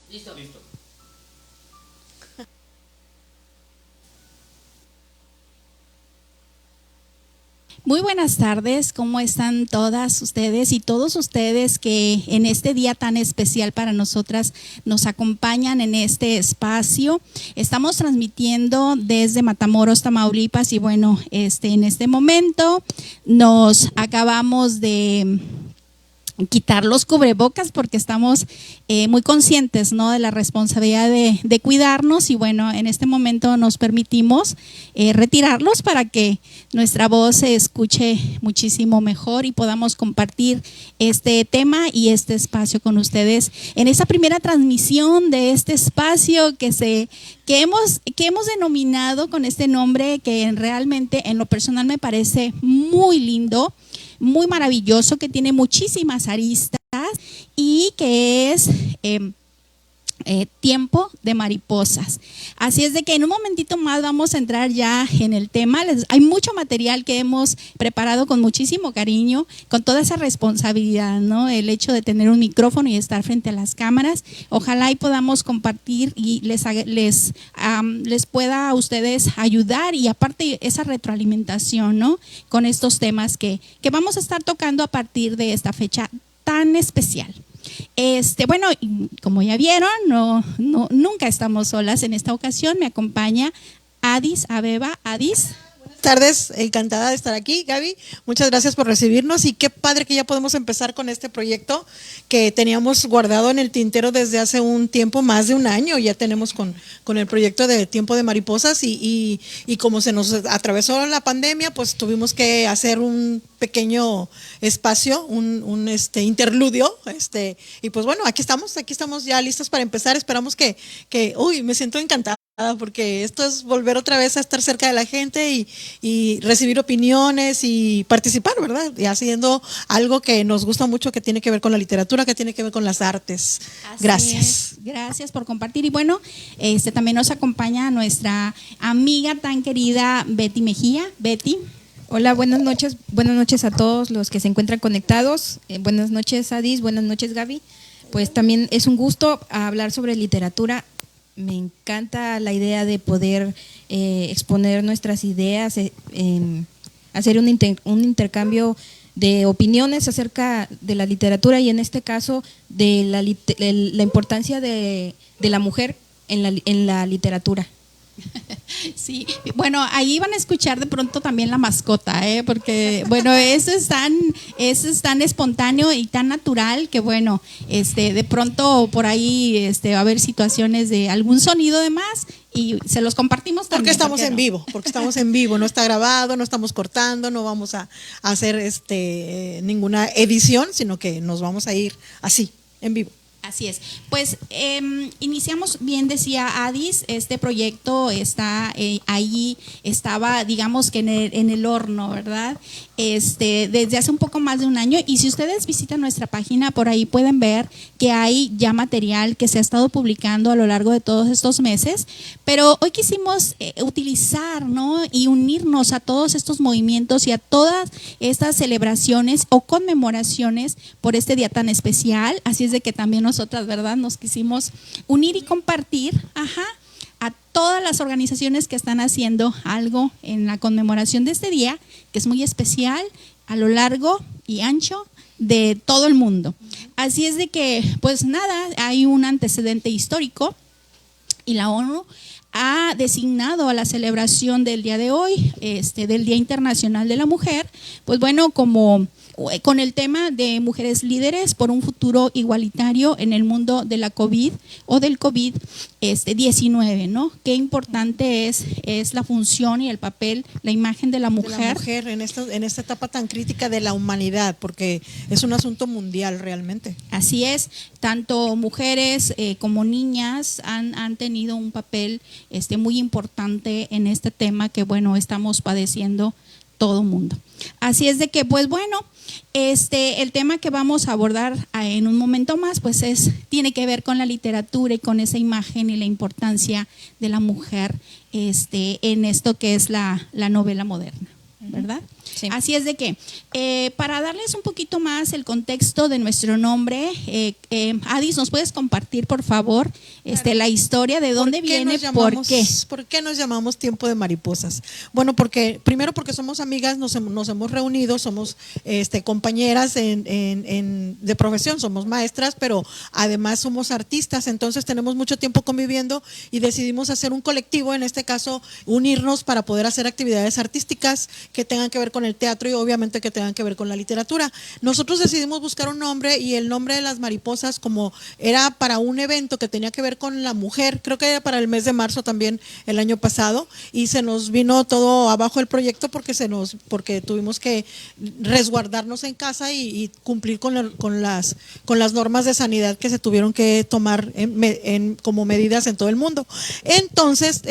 Listo. Listo. Muy buenas tardes, ¿cómo están todas ustedes y todos ustedes que en este día tan especial para nosotras nos acompañan en este espacio? Estamos transmitiendo desde Matamoros, Tamaulipas y bueno, en este momento nos acabamos de quitar los cubrebocas porque estamos muy conscientes, ¿no?, de la responsabilidad de cuidarnos y bueno, en este momento nos permitimos retirarlos para que nuestra voz se escuche muchísimo mejor y podamos compartir este tema y este espacio con ustedes en esta primera transmisión de este espacio que hemos denominado con este nombre que realmente en lo personal me parece muy lindo, muy maravilloso, que tiene muchísimas aristas y que es tiempo de mariposas. Así es de que en un momentito más vamos a entrar ya en el tema. Hay mucho material que hemos preparado con muchísimo cariño, con toda esa responsabilidad, ¿no? El hecho de tener un micrófono y estar frente a las cámaras. Ojalá y podamos compartir y les pueda a ustedes ayudar y aparte esa retroalimentación, ¿no?, con estos temas que vamos a estar tocando a partir de esta fecha tan especial. Bueno, como ya vieron, nunca estamos solas en esta ocasión. Me acompaña Adis Abeba. Adis. Buenas tardes, encantada de estar aquí, Gaby. Muchas gracias por recibirnos y qué padre que ya podemos empezar con este proyecto que teníamos guardado en el tintero desde hace un tiempo, más de un año. Ya tenemos con el proyecto de Tiempo de Mariposas y como se nos atravesó la pandemia, pues tuvimos que hacer un pequeño espacio, un interludio, y pues bueno, aquí estamos ya listos para empezar. Esperamos que me siento encantada porque esto es volver otra vez a estar cerca de la gente y recibir opiniones y participar, ¿verdad? Y haciendo algo que nos gusta mucho, que tiene que ver con la literatura, que tiene que ver con las artes. Así Gracias. es. Gracias por compartir. Y bueno, también nos acompaña nuestra amiga tan querida Betty Mejía. Betty. Hola, buenas noches a todos los que se encuentran conectados. Buenas noches, Adis, buenas noches, Gaby. Pues también es un gusto hablar sobre literatura. Me encanta la idea de poder exponer nuestras ideas, hacer un intercambio de opiniones acerca de la literatura y en este caso de la importancia de la mujer en la literatura. Sí, bueno, ahí van a escuchar de pronto también la mascota, porque bueno, eso es tan espontáneo y tan natural que bueno, de pronto por ahí va a haber situaciones de algún sonido de más y se los compartimos también. Porque estamos en vivo, no está grabado, no estamos cortando, no vamos a hacer ninguna edición, sino que nos vamos a ir así, en vivo. Así es. Pues iniciamos, bien decía Adis, este proyecto está ahí, estaba digamos que en el horno, ¿verdad? Desde hace un poco más de un año y si ustedes visitan nuestra página por ahí pueden ver que hay ya material que se ha estado publicando a lo largo de todos estos meses, pero hoy quisimos utilizar, ¿no?, y unirnos a todos estos movimientos y a todas estas celebraciones o conmemoraciones por este día tan especial, así es de que también nosotras, ¿verdad?, nos quisimos unir y compartir, a todas las organizaciones que están haciendo algo en la conmemoración de este día, que es muy especial a lo largo y ancho de todo el mundo. Así es de que, pues nada, hay un antecedente histórico y la ONU ha designado a la celebración del día de hoy, del Día Internacional de la Mujer, pues bueno, como con el tema de mujeres líderes por un futuro igualitario en el mundo de la COVID o del COVID-19, ¿no? Qué importante es la función y el papel, la imagen de la mujer. De la mujer en esta etapa tan crítica de la humanidad, porque es un asunto mundial realmente. Así es, tanto mujeres como niñas han tenido un papel muy importante en este tema que, bueno, estamos padeciendo todo mundo. Así es de que, pues bueno, el tema que vamos a abordar en un momento más, pues tiene que ver con la literatura y con esa imagen y la importancia de la mujer en esto que es la novela moderna, ¿verdad? Sí. Así es de que, para darles un poquito más el contexto de nuestro nombre, Adis, ¿nos puedes compartir, por favor, la historia de dónde viene, por qué? ¿Por qué nos llamamos Tiempo de Mariposas? Bueno, primero porque somos amigas, nos hemos reunido, somos compañeras de profesión, somos maestras, pero además somos artistas, entonces tenemos mucho tiempo conviviendo y decidimos hacer un colectivo, en este caso unirnos para poder hacer actividades artísticas que tengan que ver con el teatro y obviamente que tengan que ver con la literatura. Nosotros decidimos buscar un nombre y el nombre de las mariposas, como era para un evento que tenía que ver con la mujer, creo que era para el mes de marzo también el año pasado, y se nos vino todo abajo el proyecto porque tuvimos que resguardarnos en casa y cumplir con las normas de sanidad que se tuvieron que tomar como medidas en todo el mundo. Entonces,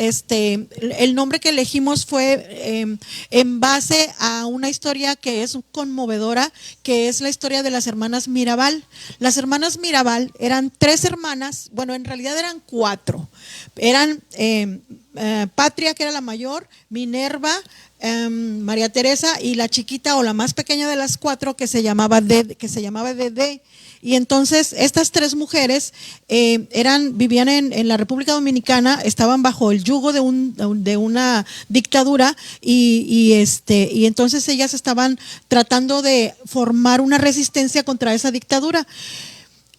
el nombre que elegimos fue en base a una historia que es conmovedora, que es la historia de las hermanas Mirabal. Las hermanas Mirabal eran 3 hermanas, bueno, en realidad eran 4. Eran Patria, que era la mayor, Minerva, María Teresa y la chiquita o la más pequeña de las 4 que se llamaba Dede. Y entonces estas 3 mujeres vivían en la República Dominicana, estaban bajo el yugo de una dictadura y entonces ellas estaban tratando de formar una resistencia contra esa dictadura.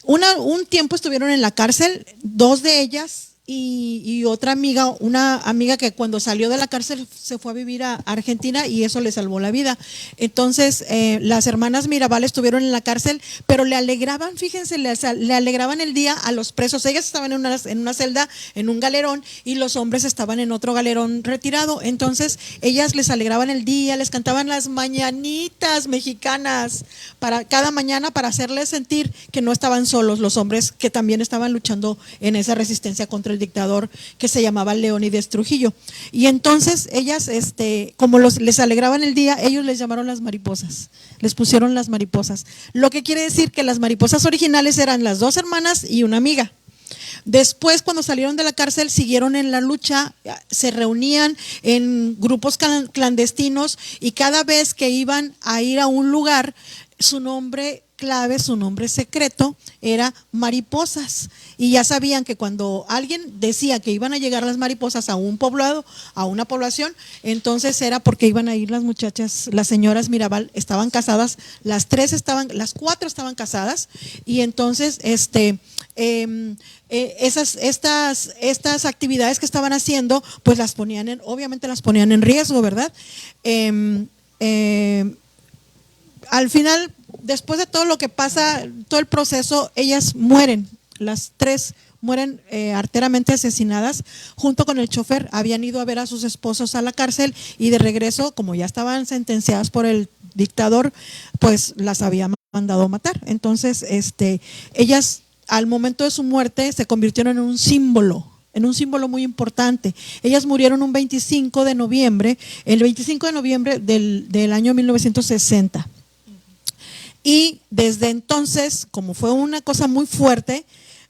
Un tiempo estuvieron en la cárcel, 2 de ellas. Y otra amiga, una amiga que cuando salió de la cárcel se fue a vivir a Argentina y eso le salvó la vida. Entonces, las hermanas Mirabal estuvieron en la cárcel, pero le alegraban, fíjense, le alegraban el día a los presos. Ellas estaban en una celda, en un galerón, y los hombres estaban en otro galerón retirado. Entonces, ellas les alegraban el día, les cantaban las mañanitas mexicanas cada mañana para hacerles sentir que no estaban solos los hombres que también estaban luchando en esa resistencia contra el dictador que se llamaba Leónides Trujillo. Y entonces ellas, como les alegraban el día, ellos les llamaron las mariposas, les pusieron las mariposas, lo que quiere decir que las mariposas originales eran las 2 hermanas y una amiga. Después, cuando salieron de la cárcel, siguieron en la lucha, se reunían en grupos clandestinos y cada vez que iban a ir a un lugar, su nombre clave, su nombre secreto era mariposas, y ya sabían que cuando alguien decía que iban a llegar las mariposas a un poblado, a una población, entonces era porque iban a ir las muchachas, las señoras Mirabal estaban casadas, las 4 estaban casadas, y entonces estas actividades que estaban haciendo, pues obviamente las ponían en riesgo, ¿verdad? Al final, después de todo lo que pasa, todo el proceso, ellas mueren, las 3 mueren arteramente asesinadas junto con el chofer. Habían ido a ver a sus esposos a la cárcel y de regreso, como ya estaban sentenciadas por el dictador, pues las había mandado a matar. Entonces, ellas al momento de su muerte se convirtieron en un símbolo muy importante. Ellas murieron el 25 de noviembre del año 1960. Y desde entonces, como fue una cosa muy fuerte,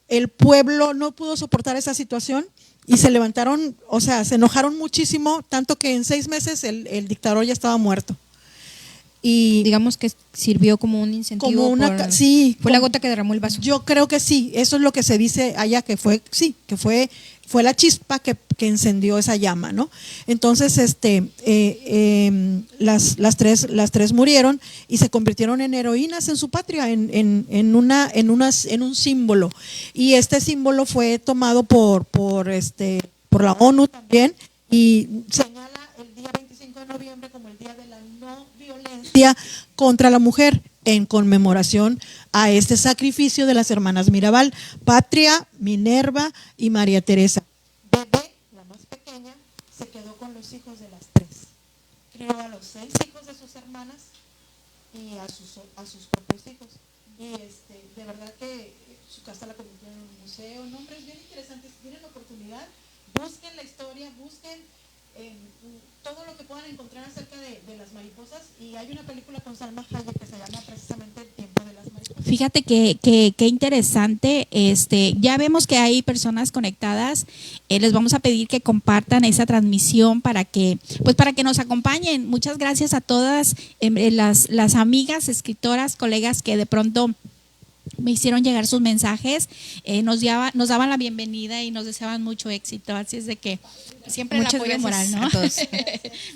el pueblo no pudo soportar esa situación y se levantaron, o sea, se enojaron muchísimo, tanto que en 6 meses el dictador ya estaba muerto. Y digamos que sirvió como un incentivo, fue la gota que derramó el vaso. Yo creo que sí, eso es lo que se dice allá, que fue la chispa que encendió esa llama, ¿no? Entonces, las tres murieron y se convirtieron en heroínas en su patria, en un símbolo. Y este símbolo fue tomado por la ONU también, y señala el día 25 de noviembre como el día de la no violencia contra la mujer, en conmemoración a este sacrificio de las hermanas Mirabal, Patria, Minerva y María Teresa. Bebé, la más pequeña, se quedó con los hijos de las 3. Crió a los 6 hijos de sus hermanas y a sus propios hijos. Y de verdad que su casa la convirtió en un museo, nombres bien interesantes. Si tienen oportunidad, busquen la historia, busquen todo lo que puedan encontrar acerca de las mariposas, y hay una película con Salma Hayek que se llama precisamente El tiempo de Fíjate que interesante. Ya vemos que hay personas conectadas. Les vamos a pedir que compartan esa transmisión pues para que nos acompañen. Muchas gracias a todas las amigas, escritoras, colegas que de pronto me hicieron llegar sus mensajes, nos daban la bienvenida y nos deseaban mucho éxito, así es de que siempre Muchas el apoyo moral, ¿no? a todos.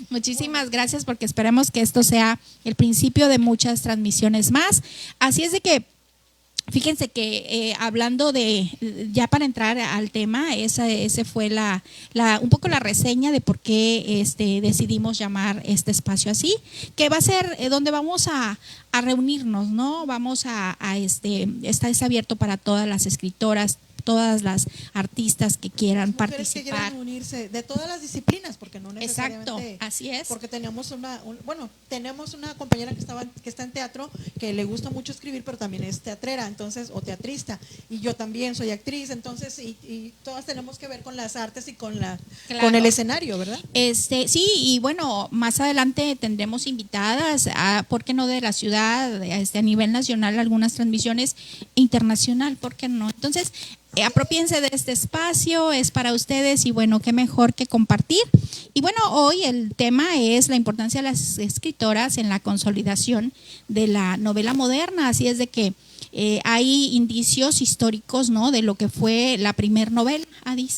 Muchísimas gracias porque esperemos que esto sea el principio de muchas transmisiones más, así es de que fíjense que hablando ya para entrar al tema, ese fue un poco la reseña de por qué decidimos llamar este espacio así, que va a ser donde vamos a reunirnos, ¿no? Vamos está abierto para todas las escritoras, todas las artistas que quieran mujeres que participar. quieran unirse de todas las disciplinas, porque no necesariamente. Exacto, así es. Porque tenemos una compañera que está en teatro, que le gusta mucho escribir, pero también es teatrera, entonces, o teatrista, y yo también soy actriz, entonces, y todas tenemos que ver con las artes y con con el escenario, ¿verdad? Sí, y bueno, más adelante tendremos invitadas, ¿por qué no de la ciudad, a nivel nacional, algunas transmisiones internacional, ¿por qué no? Entonces, apropiense de este espacio, es para ustedes y bueno, qué mejor que compartir. Y bueno, hoy el tema es la importancia de las escritoras en la consolidación de la novela moderna, así es de que hay indicios históricos, ¿no? De lo que fue la primer novela, Adis.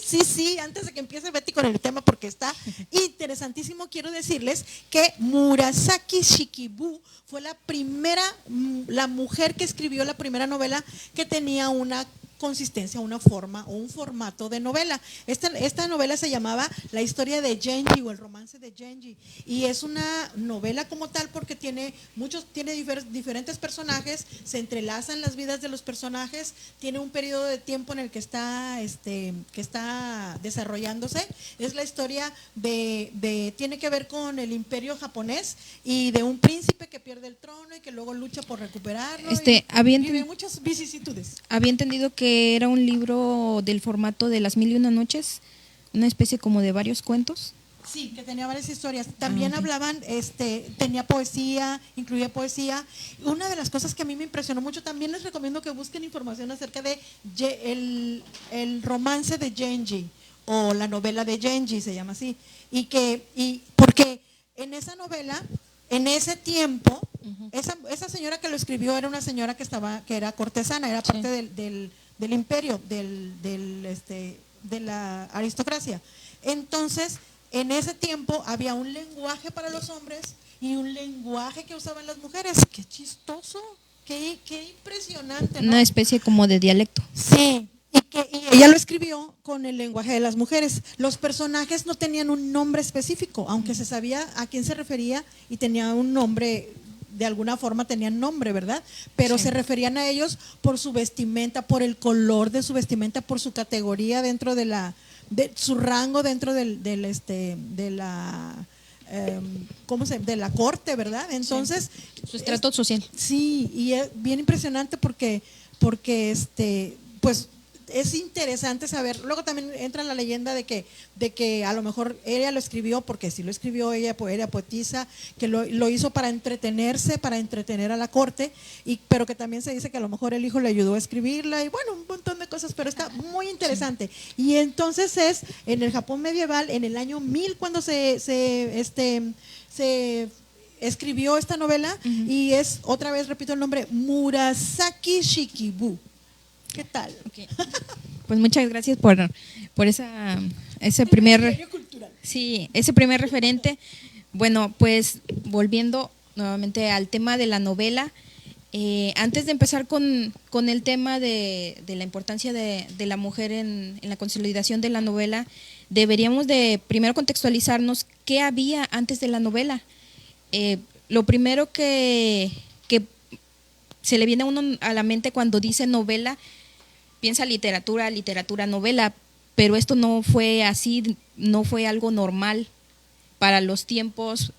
Sí, antes de que empiece Betty con el tema, porque está interesantísimo, quiero decirles que Murasaki Shikibu fue la mujer que escribió la primera novela que tenía una consistencia, una forma o un formato de novela. Esta novela se llamaba La historia de Genji o El romance de Genji, y es una novela como tal porque tiene diferentes personajes, se entrelazan las vidas de los personajes, tiene un periodo de tiempo en el que está desarrollándose. Es la historia tiene que ver con el imperio japonés y de un príncipe que pierde el trono y que luego lucha por recuperarlo, y vive muchas vicisitudes. Había entendido que era un libro del formato de Las Mil y Una Noches, una especie como de varios cuentos. Sí, que tenía varias historias. También hablaban, tenía poesía, incluía poesía. Una de las cosas que a mí me impresionó mucho, también les recomiendo que busquen información acerca de el romance de Genji, o la novela de Genji, se llama así. Porque en esa novela, en ese tiempo, esa señora que lo escribió era una señora que era cortesana, era parte del imperio, de la aristocracia. Entonces, en ese tiempo había un lenguaje para los hombres y un lenguaje que usaban las mujeres. ¡Qué chistoso! ¡Qué impresionante! ¿No? Una especie como de dialecto. Sí, y ella lo escribió con el lenguaje de las mujeres. Los personajes no tenían un nombre específico, aunque se sabía a quién se refería y tenía un nombre. De alguna forma tenían nombre, ¿verdad? Pero se referían a ellos por su vestimenta, por el color de su vestimenta, por su categoría dentro de su rango dentro de la corte, ¿verdad? Entonces, su estrato social. Sí, y es bien impresionante porque pues es interesante saber. Luego también entra la leyenda de que a lo mejor ella lo escribió, porque si lo escribió ella poetisa, que lo hizo para entretenerse, para entretener a la corte, pero que también se dice que a lo mejor el hijo le ayudó a escribirla, y bueno, un montón de cosas, pero está muy interesante. Y entonces es en el Japón medieval, en el año 1000, cuando se escribió esta novela, y es, otra vez repito el nombre, Murasaki Shikibu. ¿Qué tal? Okay. Pues muchas gracias por ese primer referente. Bueno, pues volviendo nuevamente al tema de la novela, antes de empezar con el tema de la importancia de la mujer en la consolidación de la novela, deberíamos de primero contextualizarnos qué había antes de la novela. Lo primero que se le viene a uno a la mente cuando dice novela, piensa literatura, novela, pero esto no fue así, no fue algo normal para los tiempos.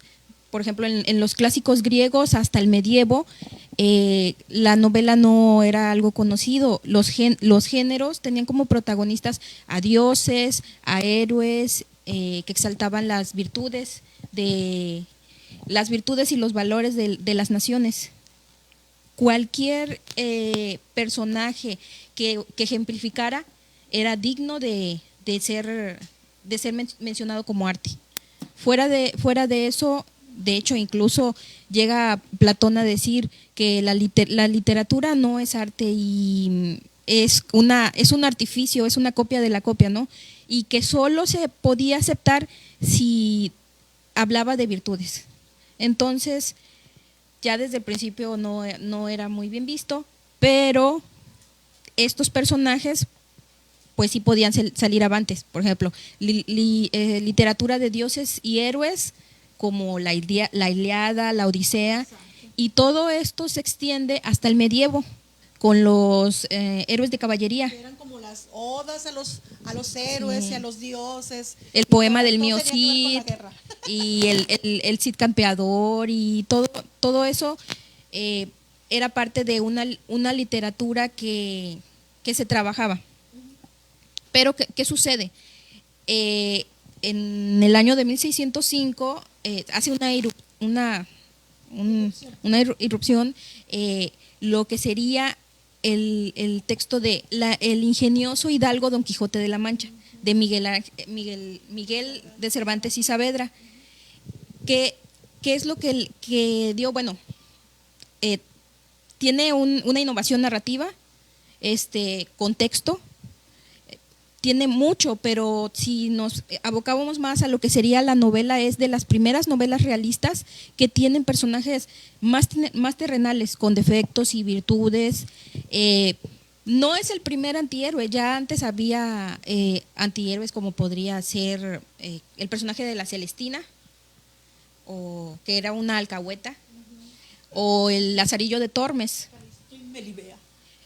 Por ejemplo, en los clásicos griegos hasta el medievo, la novela no era algo conocido. Los géneros tenían como protagonistas a dioses, a héroes, que exaltaban las virtudes y los valores de las naciones. cualquier personaje que ejemplificara era digno de ser mencionado como arte. Fuera de eso, de hecho, incluso llega Platón a decir que la literatura no es arte y es un artificio, es una copia de la copia, ¿no? Y que solo se podía aceptar si hablaba de virtudes. Entonces, ya desde el principio no era muy bien visto, pero estos personajes pues sí podían salir avantes. Por ejemplo, literatura de dioses y héroes como la Ilíada, la Odisea, y todo esto se extiende hasta el medievo con los héroes de caballería. Eran como las odas a los héroes, sí, y a los dioses. El poema del mío Cid y el Cid campeador y todo eso era parte de una literatura que se trabajaba. Pero, ¿qué sucede? En el año de 1605 hace una irrupción lo que sería el texto de el ingenioso hidalgo Don Quijote de la Mancha, de Miguel de Cervantes y Saavedra. ¿Qué es lo que dio? Bueno, tiene una innovación narrativa, contexto, tiene mucho, pero si nos abocábamos más a lo que sería la novela, es de las primeras novelas realistas que tienen personajes más terrenales, con defectos y virtudes. No es el primer antihéroe, ya antes había antihéroes como podría ser el personaje de la Celestina, o que era una alcahueta, o el Lazarillo de Tormes.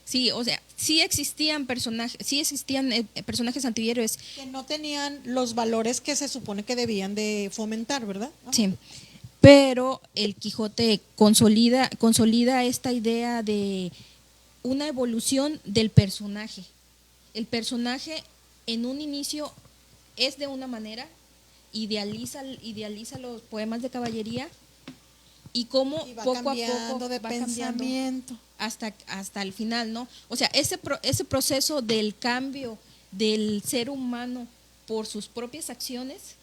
Sí, o sea, sí existían personajes antihéroes que no tenían los valores que se supone que debían de fomentar, ¿verdad? Sí, pero el Quijote consolida esta idea de una evolución del personaje. El personaje en un inicio es de una manera, idealiza los poemas de caballería y cómo poco a poco de va pensamiento hasta el final, ¿no? O sea, ese proceso del cambio del ser humano por sus propias acciones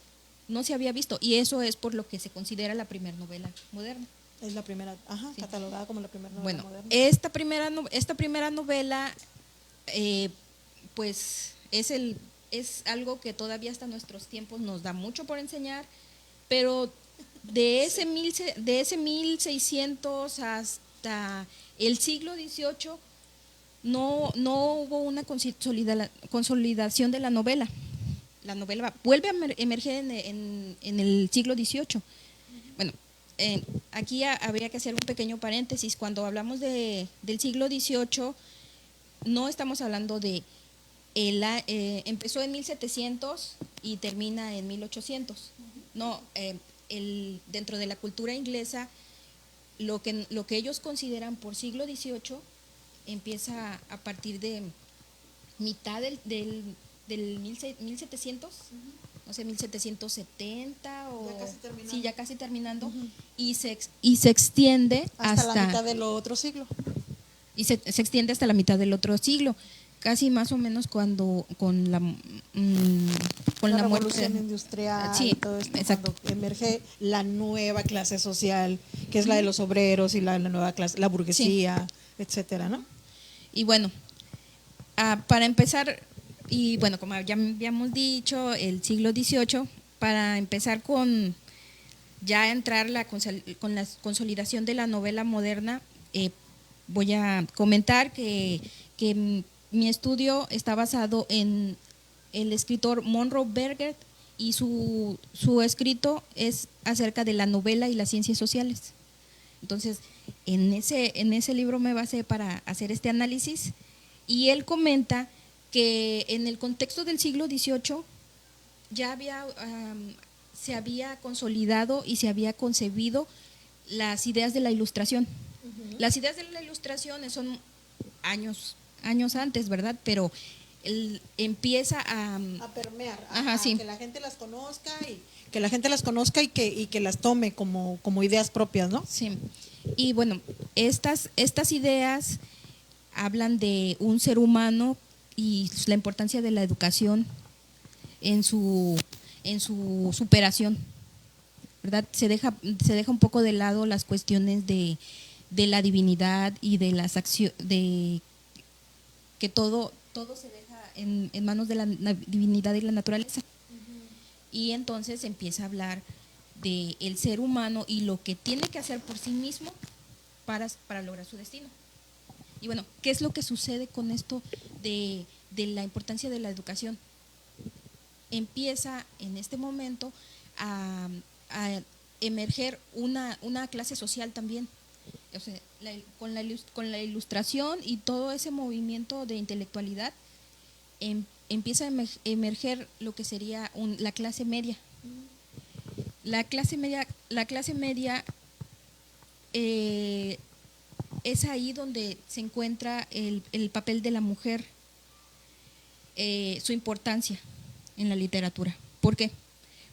no se había visto, y eso es por lo que se considera la primera novela moderna. Es la primera, sí, catalogada como la primera novela moderna. Esta primera novela, pues es algo que todavía hasta nuestros tiempos nos da mucho por enseñar, pero de ese 1600 hasta el siglo XVIII no hubo una consolidación de la novela. La novela vuelve a emerger en el siglo XVIII. Bueno, aquí habría que hacer un pequeño paréntesis. Cuando hablamos del siglo XVIII, no estamos hablando de empezó en 1700 y termina en 1800. No, dentro de la cultura inglesa, lo que ellos consideran por siglo XVIII empieza a partir de mitad del 1700, no sé, 1770 o ya casi terminando, y se extiende hasta la mitad del otro siglo. Y se extiende hasta la mitad del otro siglo, casi más o menos con la revolución industrial, sí, y todo esto, exacto, cuando emerge la nueva clase social, que es la de los obreros y la nueva clase, la burguesía, sí, etcétera, ¿no? Y bueno, para empezar, y bueno, como ya habíamos dicho, el siglo XVIII, para empezar con ya entrar con la consolidación de la novela moderna, voy a comentar que mi estudio está basado en el escritor Monroe Berger, y su escrito es acerca de la novela y las ciencias sociales. Entonces, en ese libro me basé para hacer este análisis, y él comenta que en el contexto del siglo XVIII ya se había consolidado y se había concebido las ideas de la Ilustración. Las ideas de la Ilustración son años antes, ¿verdad? Pero empieza A permear, Ajá, a sí. que la gente las conozca y que las tome como ideas propias, ¿no? Sí. Y bueno, estas ideas hablan de un ser humano y la importancia de la educación en su superación, ¿verdad? Se deja un poco de lado las cuestiones de la divinidad y de las acciones, de que todo se deja en manos de la divinidad y la naturaleza. Y entonces empieza a hablar de el ser humano y lo que tiene que hacer por sí mismo para lograr su destino. Y bueno, ¿qué es lo que sucede con esto de la importancia de la educación? Empieza en este momento a emerger una clase social también. O sea, con la ilustración y todo ese movimiento de intelectualidad, empieza a emerger lo que sería la clase media. La clase media es ahí donde se encuentra el papel de la mujer, su importancia en la literatura. ¿Por qué?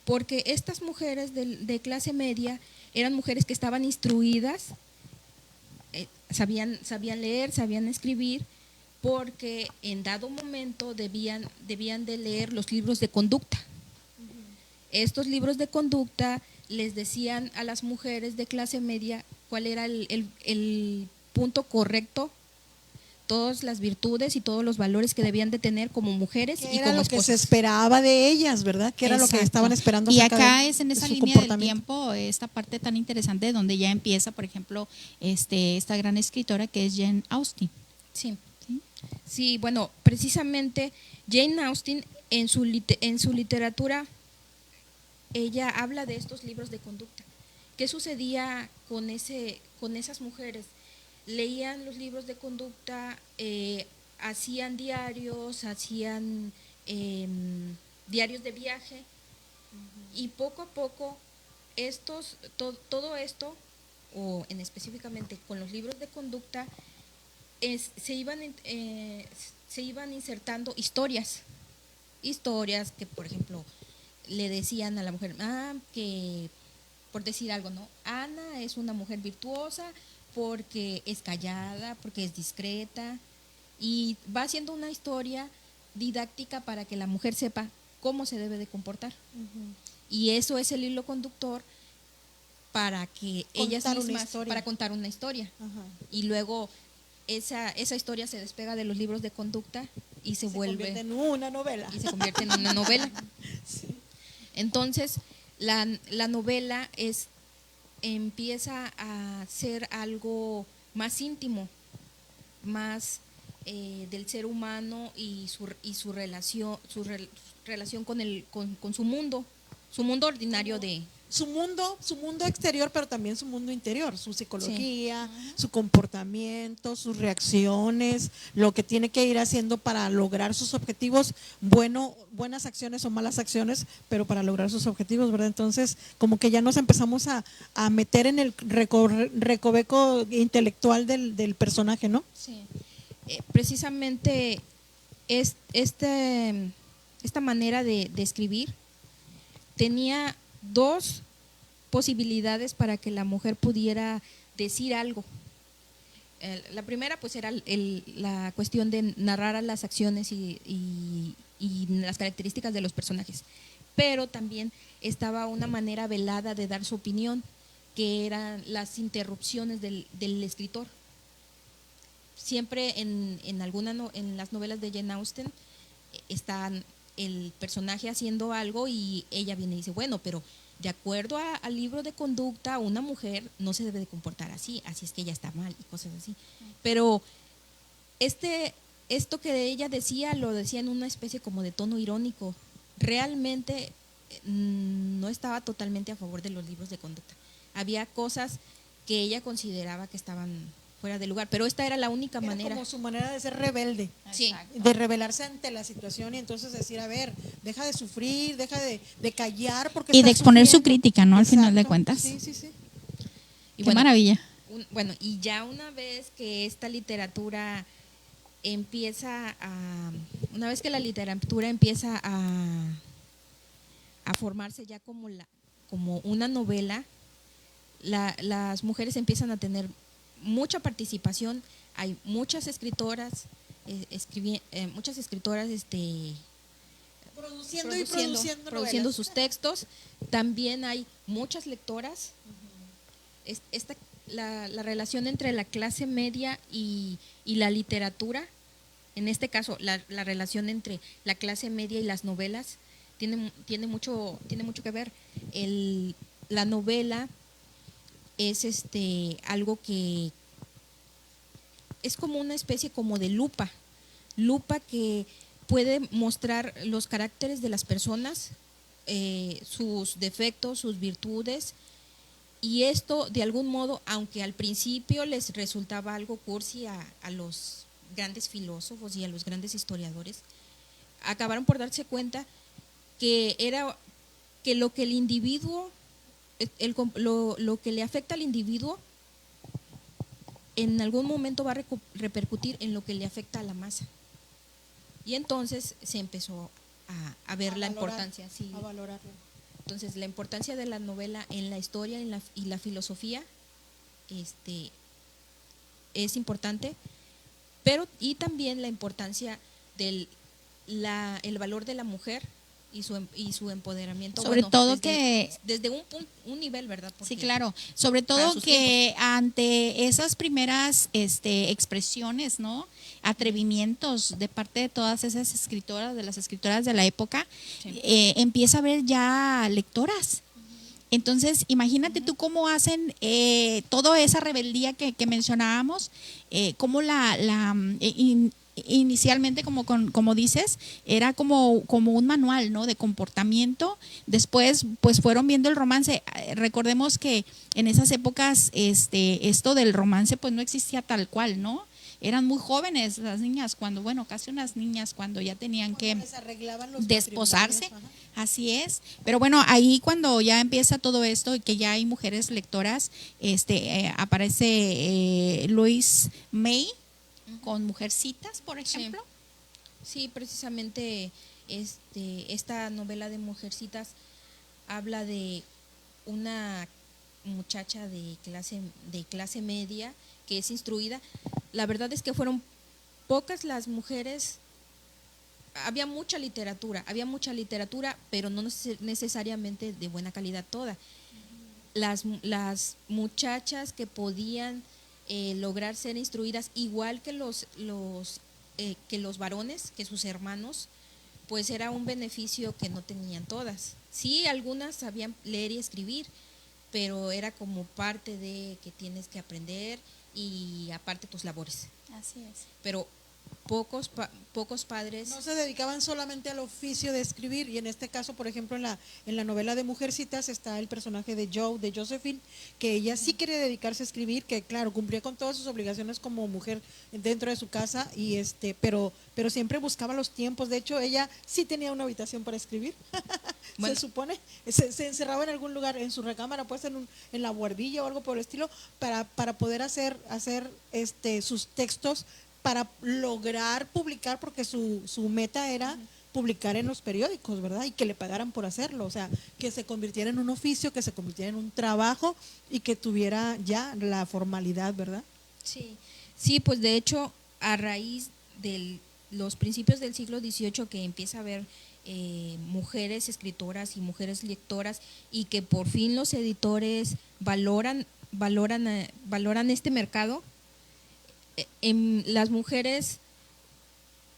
Porque estas mujeres de clase media eran mujeres que estaban instruidas, sabían leer, sabían escribir, porque en dado momento debían de leer los libros de conducta. Estos libros de conducta les decían a las mujeres de clase media cuál era el punto correcto, todas las virtudes y todos los valores que debían de tener como mujeres y era como lo esposas. que se esperaba de ellas, ¿verdad? Que era lo que Exacto. estaban esperando. Y acerca acá de es en esa su línea del comportamiento. tiempo, esta parte tan interesante donde ya empieza, por ejemplo, esta gran escritora que es Jane Austen. Sí. ¿Sí? Sí, bueno, precisamente Jane Austen en su literatura, ella habla de estos libros de conducta. ¿Qué sucedía con esas mujeres? Leían los libros de conducta, hacían diarios, hacían diarios de viaje, y poco a poco todo esto, o en específicamente con los libros de conducta, se iban insertando historias que, por ejemplo, le decían a la mujer, que, por decir algo, ¿no? Ana es una mujer virtuosa porque es callada, porque es discreta, y va haciendo una historia didáctica para que la mujer sepa cómo se debe de comportar. Y eso es el hilo conductor para que ellas mismas, para contar una historia. Ajá. Y luego esa historia se despega de los libros de conducta y se convierte en una novela. Y se convierte en una novela. Sí. Entonces, la novela empieza a ser algo más íntimo, más del ser humano y su relación con su mundo ordinario de... Su mundo exterior, pero también su mundo interior, su psicología, sí, su comportamiento, sus reacciones, lo que tiene que ir haciendo para lograr sus objetivos, buenas acciones o malas acciones, pero para lograr sus objetivos, ¿verdad? Entonces, como que ya nos empezamos a meter en el recoveco intelectual del personaje, ¿no? Sí. Precisamente esta manera de escribir tenía dos posibilidades para que la mujer pudiera decir algo. La primera pues era la cuestión de narrar las acciones y las características de los personajes, pero también estaba una manera velada de dar su opinión, que eran las interrupciones del escritor. Siempre en las novelas de Jane Austen están el personaje haciendo algo y ella viene y dice, bueno, pero de acuerdo al libro de conducta, una mujer no se debe de comportar así es que ella está mal y cosas así. Pero esto que ella decía, lo decía en una especie como de tono irónico. Realmente no estaba totalmente a favor de los libros de conducta. Había cosas que ella consideraba que estaban fuera de lugar, pero esta era la única manera. Como su manera de ser rebelde, sí, de rebelarse ante la situación y entonces decir, a ver, deja de sufrir, deja de callar, porque y de exponer sufriendo. Su crítica, ¿no? Al Exacto. final de cuentas. Sí. Y qué maravilla. Bueno, y ya una vez que esta literatura una vez que la literatura empieza a formarse ya como una novela, las mujeres empiezan a tener mucha participación. Hay muchas escritoras, muchas escritoras produciendo sus textos. También hay muchas lectoras. La relación entre la clase media y la literatura, en este caso la relación entre la clase media y las novelas, tiene mucho que ver. La novela es algo que es como una especie como de lupa que puede mostrar los caracteres de las personas, sus defectos, sus virtudes, y esto de algún modo, aunque al principio les resultaba algo cursi a los grandes filósofos y a los grandes historiadores, acabaron por darse cuenta que lo que el individuo, lo que le afecta al individuo, en algún momento va a repercutir en lo que le afecta a la masa. Y entonces se empezó a ver la importancia. Sí. A valorarlo. Entonces, la importancia de la novela en la historia y la filosofía es importante, y también la importancia del el valor de la mujer y su empoderamiento. Sobre todo desde un nivel, ¿verdad? Porque sí, claro. Sobre todo que ante esas primeras expresiones, ¿no? Atrevimientos de parte de todas esas escritoras, de las escritoras de la época, sí. Empieza a haber ya lectoras. Entonces, imagínate tú cómo hacen toda esa rebeldía que mencionábamos, cómo inicialmente, como dices, era como un manual, ¿no? De comportamiento. Después, pues fueron viendo el romance. Recordemos que en esas épocas, esto del romance, pues no existía tal cual, ¿no? Eran muy jóvenes las niñas casi unas niñas cuando ya tenían que desposarse, así es. Pero bueno, ahí cuando ya empieza todo esto y que ya hay mujeres lectoras, aparece Louise May con Mujercitas, por ejemplo. Sí, precisamente esta novela de Mujercitas habla de una muchacha de clase media que es instruida. La verdad es que fueron pocas las mujeres. Había mucha literatura, pero no necesariamente de buena calidad toda. Las muchachas que podían lograr ser instruidas igual que los varones, que sus hermanos, pues era un beneficio que no tenían todas. Sí, algunas sabían leer y escribir, pero era como parte de que tienes que aprender y aparte tus labores. Así es. Pero pocos padres no se dedicaban solamente al oficio de escribir, y en este caso, por ejemplo, en la novela de Mujercitas está el personaje de Josephine, que ella sí quería dedicarse a escribir, que claro, cumplía con todas sus obligaciones como mujer dentro de su casa, y pero siempre buscaba los tiempos. De hecho, ella sí tenía una habitación para escribir. Bueno. Se supone, se encerraba en algún lugar, en su recámara, pues en la buhardilla o algo por el estilo, para poder hacer sus textos, para lograr publicar, porque su meta era publicar en los periódicos, ¿verdad? Y que le pagaran por hacerlo, o sea, que se convirtiera en un oficio, que se convirtiera en un trabajo y que tuviera ya la formalidad, ¿verdad? Sí, pues de hecho, a raíz de los principios del siglo XVIII que empieza a haber mujeres escritoras y mujeres lectoras, y que por fin los editores valoran este mercado, las mujeres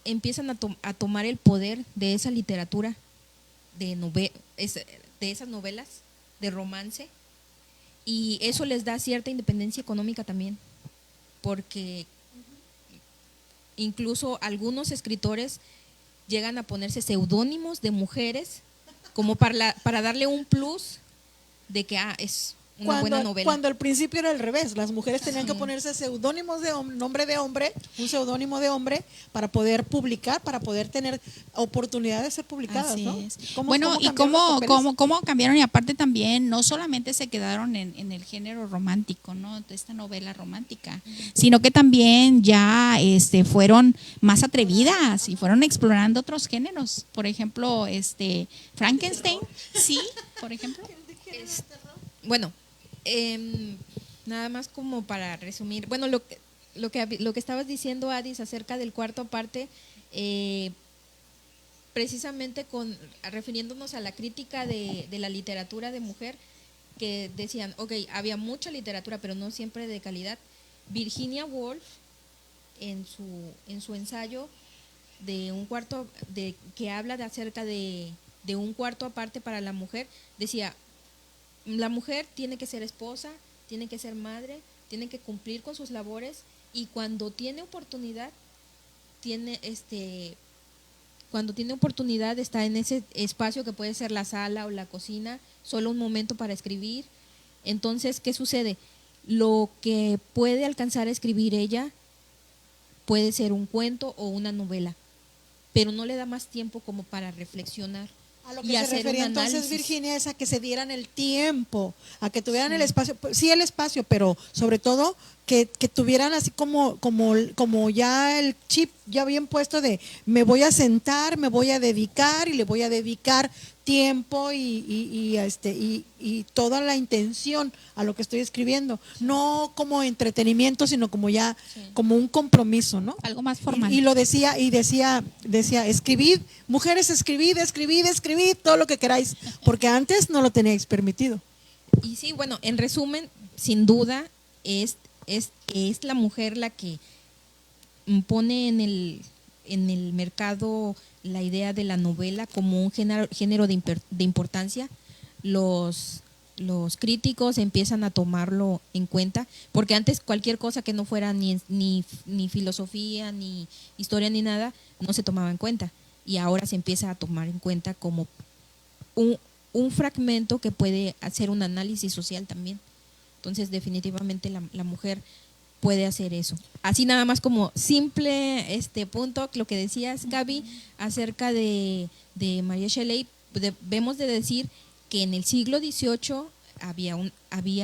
empiezan a tomar el poder de esa literatura, de esas novelas de romance, y eso les da cierta independencia económica también, porque incluso algunos escritores llegan a ponerse seudónimos de mujeres como para darle un plus de que buena novela. Cuando al principio era al revés, las mujeres tenían que ponerse seudónimos de nombre de hombre, un seudónimo de hombre para poder publicar, para poder tener oportunidad de ser publicadas, Así ¿no? es. Bueno, ¿y cómo cambiaron? Y aparte también, no solamente se quedaron en el género romántico, ¿no? De esta novela romántica, sino que también ya fueron más atrevidas y fueron explorando otros géneros. Por ejemplo, Frankenstein, sí, por ejemplo. Bueno, nada más como para resumir, bueno, lo que estabas diciendo, Adis, acerca del cuarto parte, precisamente refiriéndonos a la crítica de la literatura de mujer, que decían, ok, había mucha literatura, pero no siempre de calidad. Virginia Woolf, en su ensayo de un cuarto, que habla acerca de un cuarto aparte para la mujer, decía, la mujer tiene que ser esposa, tiene que ser madre, tiene que cumplir con sus labores, y cuando tiene oportunidad, está en ese espacio que puede ser la sala o la cocina, solo un momento para escribir. Entonces, ¿qué sucede? Lo que puede alcanzar a escribir ella puede ser un cuento o una novela, pero no le da más tiempo como para reflexionar. A lo que y se hacer refería un entonces, análisis. Virginia, es a que se dieran el tiempo, a que tuvieran el espacio, sí el espacio, pero sobre todo que tuvieran así como ya el chip ya bien puesto de me voy a sentar, me voy a dedicar y le voy a dedicar tiempo y toda la intención a lo que estoy escribiendo, no como entretenimiento, sino como ya como un compromiso, ¿no? Algo más formal. Y lo decía, escribid, mujeres, escribid todo lo que queráis, porque antes no lo teníais permitido. Y sí, bueno, en resumen, sin duda es la mujer la que pone en el mercado la idea de la novela como un género de importancia. Los críticos empiezan a tomarlo en cuenta, porque antes cualquier cosa que no fuera ni filosofía, ni historia, ni nada, no se tomaba en cuenta, y ahora se empieza a tomar en cuenta como un fragmento que puede hacer un análisis social también. Entonces, definitivamente la mujer puede hacer eso. Así nada más como simple punto, lo que decías, Gaby, acerca de María Shelley, debemos de decir que en el siglo XVIII había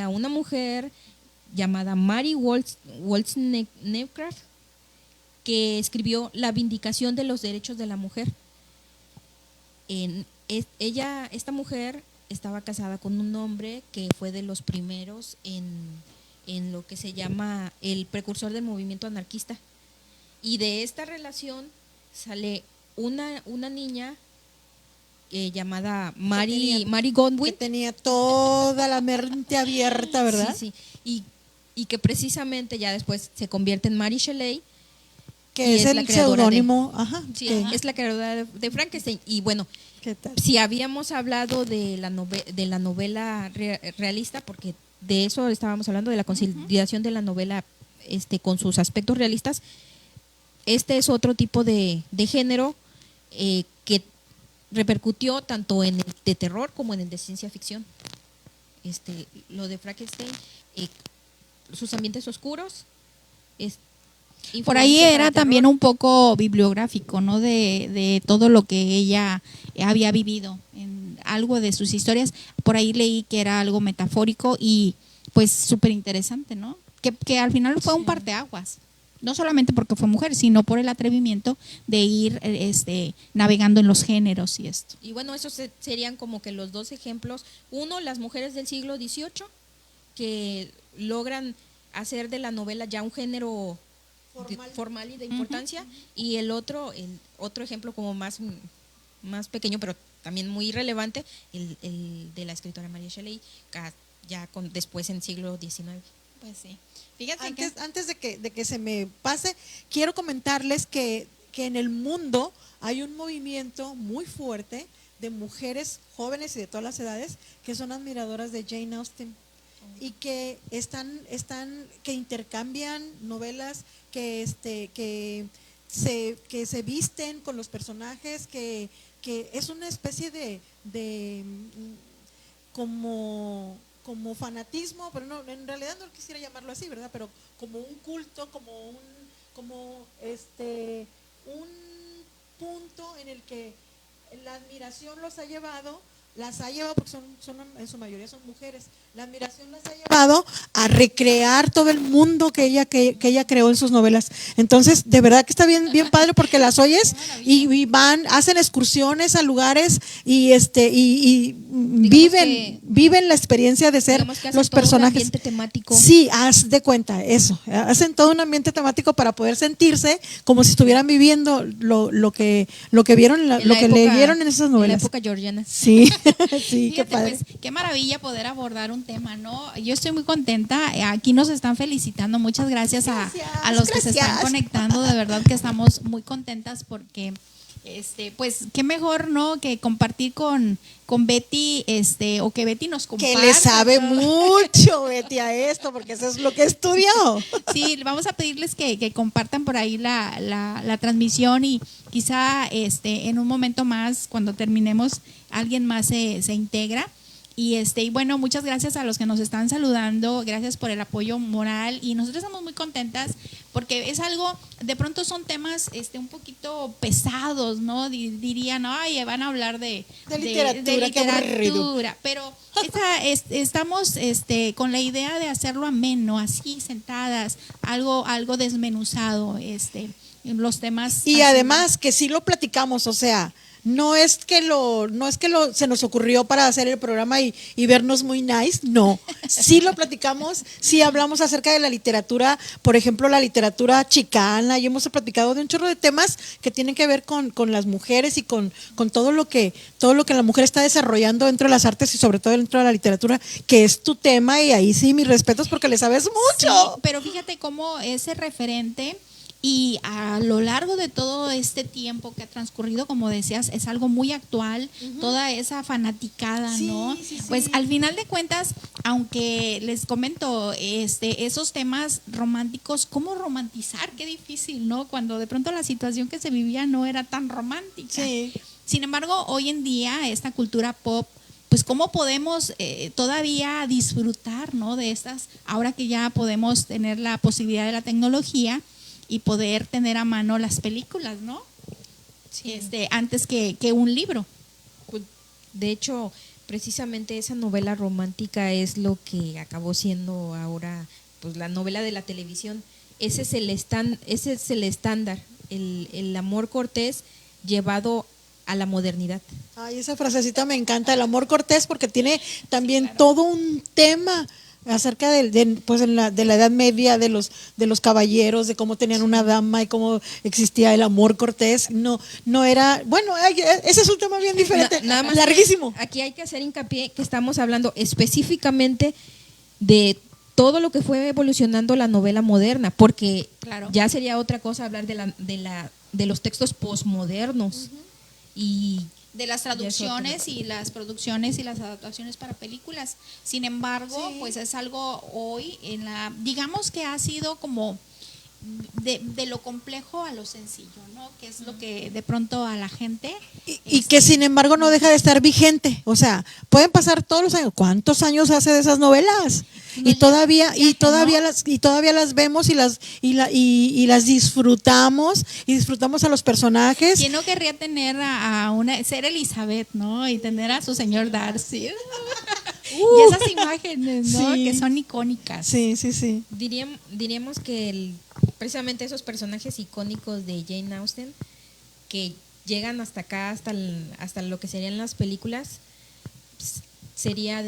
una mujer llamada Mary Wollstonecraft que escribió La Vindicación de los Derechos de la Mujer. Esta mujer estaba casada con un hombre que fue de los primeros en lo que se llama el precursor del movimiento anarquista, y de esta relación sale una niña llamada Mary Godwin, que tenía toda la mente abierta, ¿verdad? Sí. Y que precisamente ya después se convierte en Mary Shelley, que es el seudónimo, es la creadora de Frankenstein. Y bueno, ¿qué tal? Si habíamos hablado de la novela realista, porque de eso estábamos hablando, de la consolidación de la novela con sus aspectos realistas, este es otro tipo de género que repercutió tanto en el de terror como en el de ciencia ficción. Lo de Frankenstein, sus ambientes oscuros. Por ahí era también un poco bibliográfico, ¿no? De todo lo que ella había vivido, en algo de sus historias. Por ahí leí que era algo metafórico y pues súper interesante, ¿no? Que al final fue un parteaguas. No solamente porque fue mujer, sino por el atrevimiento de ir navegando en los géneros y esto. Y bueno, esos serían como que los dos ejemplos. Uno, las mujeres del siglo XVIII, que logran hacer de la novela ya un género formal y de importancia, y el otro ejemplo como más pequeño, pero también muy relevante, el de la escritora María Shelley, ya después en siglo XIX. Pues sí. Fíjate antes de que se me pase, quiero comentarles que en el mundo hay un movimiento muy fuerte de mujeres jóvenes y de todas las edades que son admiradoras de Jane Austen y que que intercambian novelas, que se visten con los personajes, que es una especie de como como fanatismo, pero no, en realidad no quisiera llamarlo así, ¿verdad? Pero como un culto, un punto en el que la admiración las ha llevado porque son en su mayoría son mujeres, la admiración las ha llevado a recrear todo el mundo que ella creó en sus novelas. Entonces, de verdad que está bien, bien padre porque las oyes y hacen excursiones a lugares y viven la experiencia de ser los personajes. Un ambiente temático. Sí, haz de cuenta eso. Hacen todo un ambiente temático para poder sentirse como si estuvieran viviendo lo que vieron, lo que leyeron en esas novelas. En la época georgiana. Sí. Sí, Fíjate, qué padre. pues, qué maravilla poder abordar un tema, ¿no? Yo estoy muy contenta. Aquí nos están felicitando. Muchas gracias a los que se están conectando. De verdad que estamos muy contentas porque, pues, qué mejor, ¿no? Que compartir con Betty, o que Betty nos comparta. Que le sabe mucho Betty a esto, porque eso es lo que estudió. Sí, vamos a pedirles que compartan por ahí la transmisión y quizá en un momento más, cuando terminemos, alguien más se integra. Y bueno, muchas gracias a los que nos están saludando, gracias por el apoyo moral y nosotros estamos muy contentas porque es algo, de pronto son temas un poquito pesados, ¿no? Dirían, ay, van a hablar de literatura, pero estamos con la idea de hacerlo ameno, así sentadas, algo desmenuzado, los temas. Y además que sí lo platicamos, o sea, no es que se nos ocurrió para hacer el programa y vernos muy nice, no. Sí lo platicamos, sí hablamos acerca de la literatura, por ejemplo, la literatura chicana, y hemos platicado de un chorro de temas que tienen que ver con las mujeres y con todo lo que la mujer está desarrollando dentro de las artes y sobre todo dentro de la literatura, que es tu tema, y ahí sí, mis respetos porque le sabes mucho. Sí, pero fíjate cómo ese referente. Y a lo largo de todo este tiempo que ha transcurrido, como decías, es algo muy actual, toda esa fanaticada, sí, ¿no? Sí. Pues al final de cuentas, aunque les comento, esos temas románticos, ¿cómo romantizar? Qué difícil, ¿no? Cuando de pronto la situación que se vivía no era tan romántica. Sí. Sin embargo, hoy en día, esta cultura pop, pues cómo podemos todavía disfrutar, ¿no? De estas, ahora que ya podemos tener la posibilidad de la tecnología, y poder tener a mano las películas, ¿no? Sí. Antes que un libro. Pues, de hecho, precisamente esa novela romántica es lo que acabó siendo ahora, pues, la novela de la televisión. Ese es el estándar, el amor cortés llevado a la modernidad. Ay, esa frasecita me encanta, el amor cortés, porque tiene también todo un tema acerca de la Edad Media, de los caballeros, de cómo tenían una dama y cómo existía el amor cortés. No era, bueno, ese es un tema bien diferente, nada más larguísimo. Aquí hay que hacer hincapié que estamos hablando específicamente de todo lo que fue evolucionando la novela moderna, porque claro, ya sería otra cosa hablar de los textos posmodernos y de las traducciones y las producciones y las adaptaciones para películas. Sin embargo, sí, pues es algo hoy digamos que ha sido como de lo complejo a lo sencillo, ¿no? Que es lo que de pronto a la gente y que sin embargo no deja de estar vigente. O sea, pueden pasar todos los años. ¿Cuántos años hace de esas novelas? No, y todavía ¿no? las vemos y las disfrutamos y disfrutamos a los personajes. ¿Quién no querría tener ser Elizabeth, ¿no? Y tener a su señor Darcy. Y esas imágenes, ¿no? Sí. Que son icónicas. Sí. diríamos que precisamente esos personajes icónicos de Jane Austen que llegan hasta acá, hasta lo que serían las películas, sería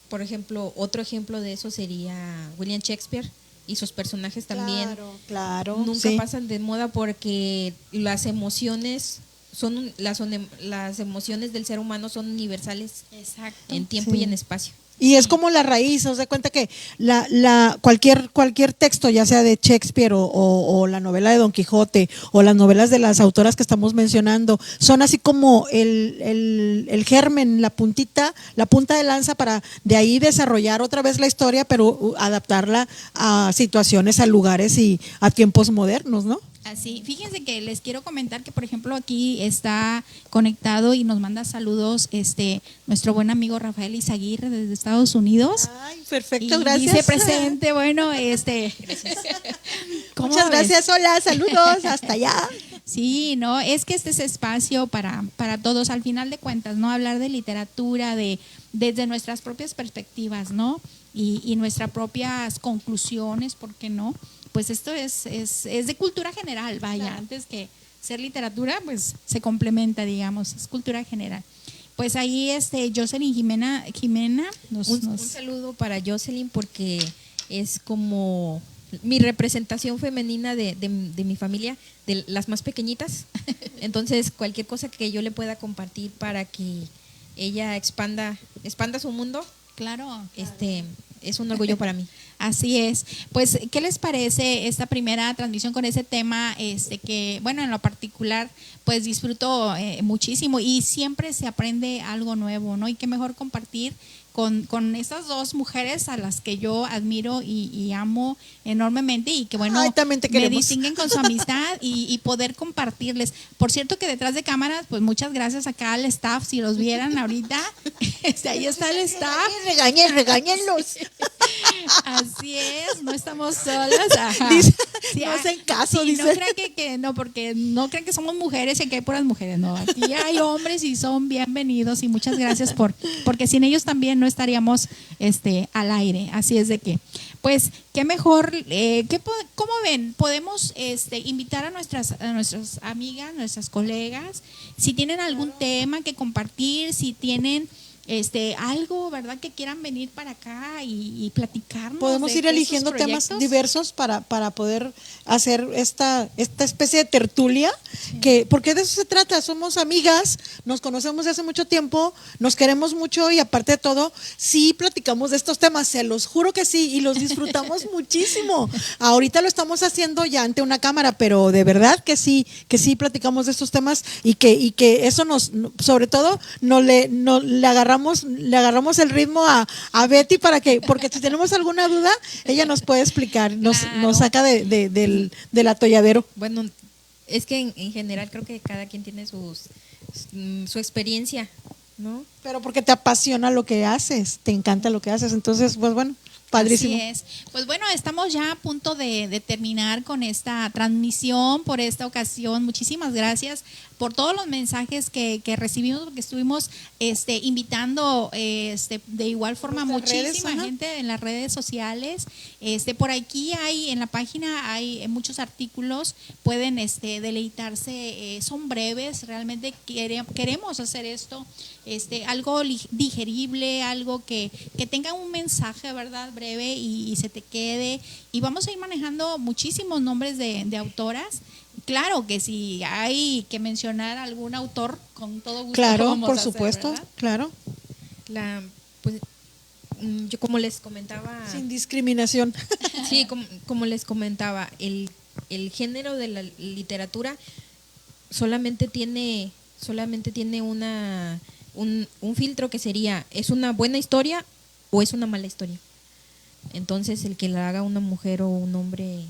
por ejemplo, otro ejemplo de eso sería William Shakespeare y sus personajes también. Claro, nunca sí, pasan de moda porque las emociones las emociones del ser humano son universales. Exacto. En tiempo Sí. y en espacio. Y es como la raíz, os da cuenta que cualquier texto, ya sea de Shakespeare o la novela de Don Quijote o las novelas de las autoras que estamos mencionando, son así como el germen, la punta de lanza para de ahí desarrollar otra vez la historia, pero adaptarla a situaciones, a lugares y a tiempos modernos, ¿no? Así, fíjense que les quiero comentar que, por ejemplo, aquí está conectado y nos manda saludos nuestro buen amigo Rafael Izaguirre desde Estados Unidos. Ay, perfecto, Y gracias. dice presente, bueno, ¿cómo Muchas ves? gracias, hola, saludos, hasta allá. Sí, no, es que este es espacio para todos, al final de cuentas, ¿no? Hablar de literatura, desde nuestras propias perspectivas, ¿no? Y nuestras propias conclusiones, ¿por qué no? Pues esto es de cultura general, vaya, Claro. antes que ser literatura, pues se complementa, digamos, es cultura general. Pues ahí Jocelyn Jimena Un saludo para Jocelyn porque es como mi representación femenina de mi familia, de las más pequeñitas. Entonces, cualquier cosa que yo le pueda compartir para que ella expanda su mundo, claro. es un orgullo para mí. Así es. Pues, ¿qué les parece esta primera transmisión con ese tema que, bueno, en lo particular, pues disfruto muchísimo y siempre se aprende algo nuevo, ¿no? Y qué mejor compartir con estas dos mujeres a las que yo admiro y amo enormemente y que, bueno, Ay, también te me queremos. distinguen con su amistad y poder compartirles. Por cierto que detrás de cámaras, pues muchas gracias acá al staff, si los vieran ahorita, ahí está el staff. Regáñenlos. Así es, no estamos solas. Ajá. Dice, Sí, no hacen caso, sí, dice. no crean que no, porque no crean que somos mujeres y que hay puras mujeres, no, aquí hay hombres y son bienvenidos y muchas gracias porque sin ellos también no estaríamos al aire, así es de que, pues, qué mejor, ¿cómo ven? Podemos invitar a nuestras amigas, nuestras colegas, si tienen algún tema que compartir, si tienen algo, ¿verdad? Que quieran venir para acá y platicarnos. Podemos de ir esos eligiendo temas proyectos. diversos para poder hacer esta especie de tertulia, porque de eso se trata, somos amigas, nos conocemos de hace mucho tiempo, nos queremos mucho y aparte de todo, sí platicamos de estos temas, se los juro que sí, y los disfrutamos muchísimo. Ahorita lo estamos haciendo ya ante una cámara, pero de verdad que sí platicamos de estos temas y que eso sobre todo, le agarramos el ritmo a Betty porque si tenemos alguna duda, ella nos puede explicar, nos saca del atolladero. Bueno, es que en general creo que cada quien tiene su experiencia, ¿no? Pero porque te apasiona lo que haces, te encanta lo que haces, entonces, pues bueno, padrísimo. Así es. Pues bueno, estamos ya a punto de terminar con esta transmisión por esta ocasión. Muchísimas gracias por todos los mensajes que recibimos, porque estuvimos invitando de igual forma Nuestras redes, muchísima ajá. gente en las redes sociales. Por aquí en la página hay muchos artículos, pueden deleitarse, son breves, realmente queremos hacer esto, algo digerible, algo que tenga un mensaje, ¿verdad? Breve y se te quede. Y vamos a ir manejando muchísimos nombres de autoras. Claro que si hay que mencionar algún autor, con todo gusto. lo Claro, vamos por a hacer, supuesto, ¿verdad? claro, Pues yo como les comentaba, sin discriminación. sí, como les comentaba, el género de la literatura solamente tiene un filtro que sería, ¿es una buena historia o es una mala historia? Entonces el que la haga una mujer o un hombre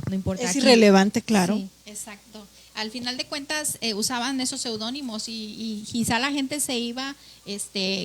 no importa. Es Aquí- irrelevante, claro. Sí. Exacto. Al final de cuentas usaban esos seudónimos y quizá la gente se iba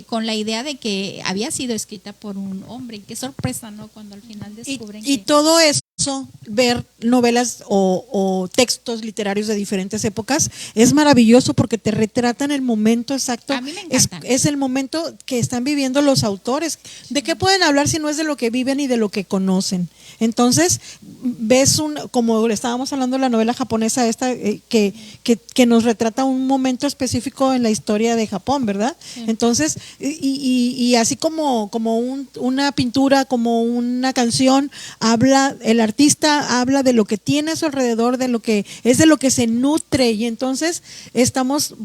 con la idea de que había sido escrita por un hombre. Y qué sorpresa, ¿no? Cuando al final descubren Y que... todo eso, ver novelas o textos literarios de diferentes épocas, es maravilloso porque te retratan el momento exacto. A mí me es, encantan. es el momento que están viviendo los autores. ¿De qué pueden hablar si no es de lo que viven y de lo que conocen? Entonces, ves como estábamos hablando de la novela japonesa esta, que nos retrata un momento específico en la historia de Japón, ¿verdad? Sí. Entonces, y así como una pintura, como una canción, el artista habla de lo que tiene a su alrededor, de lo que se nutre, y entonces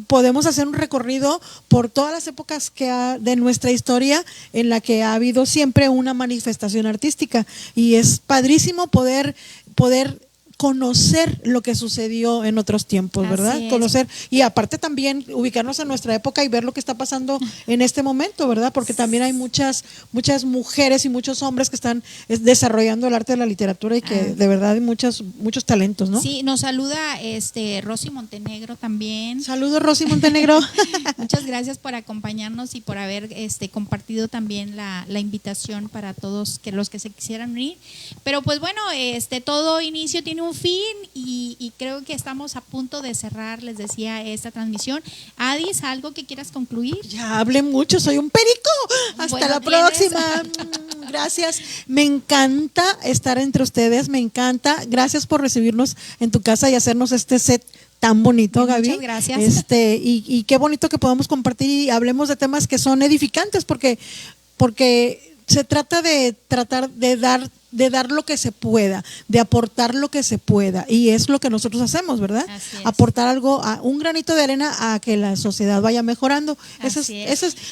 podemos hacer un recorrido por todas las épocas de nuestra historia en la que ha habido siempre una manifestación artística, y es padrísimo poder conocer lo que sucedió en otros tiempos, ¿verdad? Así es. Conocer y aparte también ubicarnos en nuestra época y ver lo que está pasando en este momento, ¿verdad? Porque también hay muchas mujeres y muchos hombres que están desarrollando el arte de la literatura y que de verdad hay muchos talentos, ¿no? Sí, nos saluda Rosy Montenegro también. Saludos, Rosy Montenegro. Muchas gracias por acompañarnos y por haber compartido también la invitación para todos los que se quisieran unir. Pero pues bueno, todo inicio tiene un fin y creo que estamos a punto de cerrar, les decía, esta transmisión. Adis, ¿algo que quieras concluir? Ya hablé mucho, soy un perico. Hasta Bueno, la próxima. Gracias. Me encanta estar entre ustedes, me encanta. Gracias por recibirnos en tu casa y hacernos este set tan bonito, Gaby. Muchas gracias. Y qué bonito que podamos compartir y hablemos de temas que son edificantes, porque se trata de tratar de dar lo que se pueda, de aportar lo que se pueda, y es lo que nosotros hacemos, ¿verdad? Así es. Aportar algo, un granito de arena a que la sociedad vaya mejorando.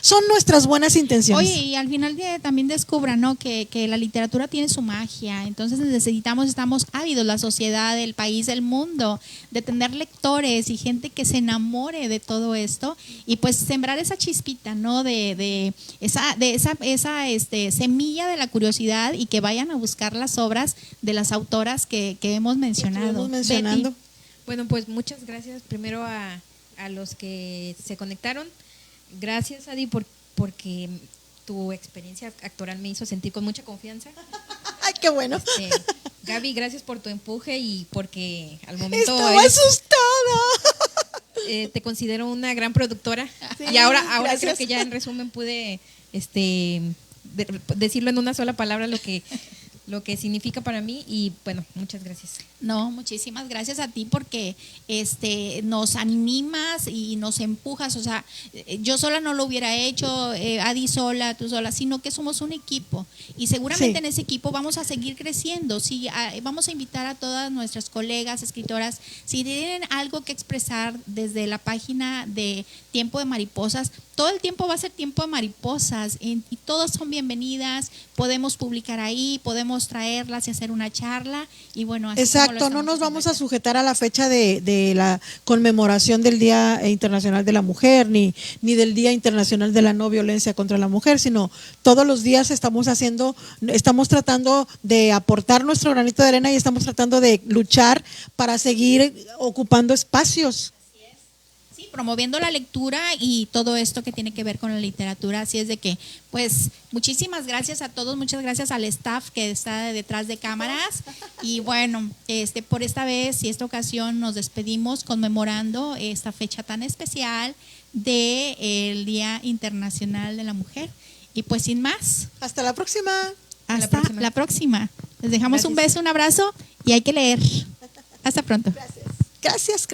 Son nuestras buenas intenciones. Oye, y al final también descubran, ¿no? que la literatura tiene su magia, entonces estamos ávidos, la sociedad, el país, el mundo, de tener lectores y gente que se enamore de todo esto y pues sembrar esa chispita, ¿no? de esa semilla de la curiosidad y que vayan a buscar las obras de las autoras que hemos mencionado. mencionando. Betty. Bueno, pues muchas gracias primero a los que se conectaron. Gracias, Adi, porque tu experiencia actoral me hizo sentir con mucha confianza. Ay, qué bueno. Gaby, gracias por tu empuje y porque al momento estaba asustada. Te considero una gran productora. Sí, y ahora gracias. creo que ya en resumen pude decirlo en una sola palabra lo que significa para mí y bueno, muchas gracias. No, muchísimas gracias a ti porque nos animas y nos empujas, o sea, yo sola no lo hubiera hecho, Adi sola, tú sola, sino que somos un equipo y seguramente en ese equipo vamos a seguir creciendo. Sí, vamos a invitar a todas nuestras colegas, escritoras, si tienen algo que expresar desde la página de Tiempo de Mariposas, todo el tiempo va a ser Tiempo de Mariposas y todas son bienvenidas, podemos publicar ahí, podemos traerlas y hacer una charla y bueno, así exacto, no nos vamos a sujetar a la fecha de la conmemoración del Día Internacional de la Mujer ni del Día Internacional de la No Violencia contra la Mujer, sino todos los días estamos tratando de aportar nuestro granito de arena y estamos tratando de luchar para seguir ocupando espacios. Promoviendo la lectura y todo esto que tiene que ver con la literatura, así es de que pues muchísimas gracias a todos, muchas gracias al staff que está detrás de cámaras y bueno, por esta vez y esta ocasión nos despedimos conmemorando esta fecha tan especial del Día Internacional de la Mujer y pues sin más, hasta la próxima. Hasta la próxima. Les dejamos un beso, un abrazo y hay que leer. Hasta pronto. Gracias.